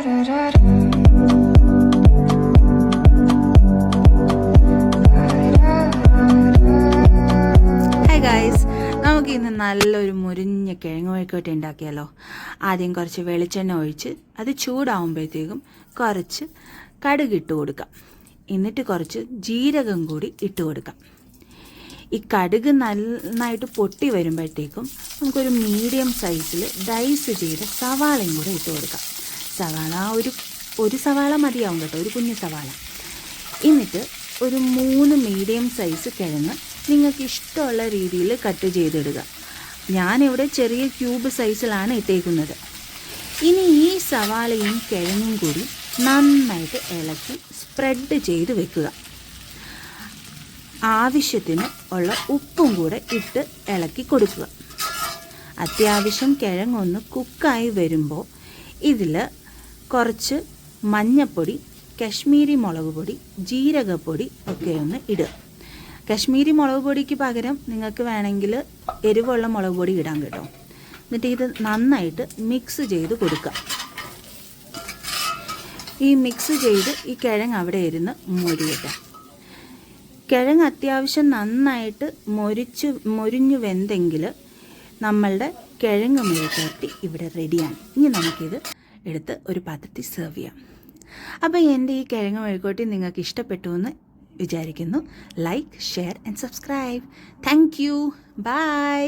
Hi guys, നമുക്ക് ഇന്ന് നല്ലൊരു മുരിഞ്ഞ കിഴങ്ങ് മെഴുക്കുവരട്ടി ഉണ്ടാക്കിയാലോ. ആദ്യം കുറച്ച് വെളിച്ചെണ്ണ ഒഴിച്ച് അത് ചൂടാവുമ്പോഴത്തേക്കും കുറച്ച് കടുക് ഇട്ട് കൊടുക്കാം. എന്നിട്ട് കുറച്ച് ജീരകം കൂടി ഇട്ട് കൊടുക്കാം. ഈ കടുക് നന്നായിട്ട് പൊട്ടി വരുമ്പോഴത്തേക്കും നമുക്കൊരു മീഡിയം സൈസിൽ ഡൈസ് ചെയ്ത സവാളയും കൂടെ ഇട്ട് കൊടുക്കാം. സവാള ഒരു സവാള മതിയാവും കേട്ടോ, ഒരു കുഞ്ഞു സവാള. എന്നിട്ട് ഒരു 3 മീഡിയം സൈസ് കിഴങ്ങ് നിങ്ങൾക്ക് ഇഷ്ടമുള്ള രീതിയിൽ കട്ട് ചെയ്തിടുക. ഞാനിവിടെ ചെറിയ ക്യൂബ് സൈസിലാണ് ഇട്ടേക്കുന്നത്. ഇനി ഈ സവാളയും കിഴങ്ങും കൂടി നന്നായിട്ട് ഇളക്കി സ്പ്രെഡ് ചെയ്ത് വെക്കുക. ആവശ്യത്തിന് ഉള്ള ഉപ്പും കൂടെ ഇട്ട് ഇളക്കി കൊടുക്കുക. അത്യാവശ്യം കിഴങ്ങൊന്ന് കുക്കായി വരുമ്പോൾ ഇതിൽ കുറച്ച് മഞ്ഞൾപ്പൊടി, കശ്മീരി മുളക് പൊടി, ജീരകപ്പൊടി ഒക്കെ ഒന്ന് ഇടുക. കശ്മീരി മുളക് പൊടിക്ക് പകരം നിങ്ങൾക്ക് വേണമെങ്കിൽ എരിവുള്ള മുളക് പൊടി ഇടാൻ കേട്ടോ. എന്നിട്ട് ഇത് നന്നായിട്ട് മിക്സ് ചെയ്ത് കൊടുക്കുക. ഈ മിക്സ് ചെയ്ത് ഈ കിഴങ്ങ് അവിടെ ഇരുന്ന് മൊരിയട്ടെ. കിഴങ്ങ് അത്യാവശ്യം നന്നായിട്ട് മൊരിഞ്ഞു വെന്തെങ്കിൽ നമ്മളുടെ കിഴങ്ങ് മെഴുക്കുവരട്ടി ഇവിടെ റെഡിയാണ്. ഇനി നമുക്കിത് എടുത്ത് ഒരു പാത്രത്തിൽ സെർവ് ചെയ്യാം. അപ്പോൾ എൻ്റെ ഈ കിഴങ്ങ് മെഴുക്കുവരട്ടി നിങ്ങൾക്ക് ഇഷ്ടപ്പെട്ടു എന്ന് വിചാരിക്കുന്നു. Like, share and subscribe. Thank you. By.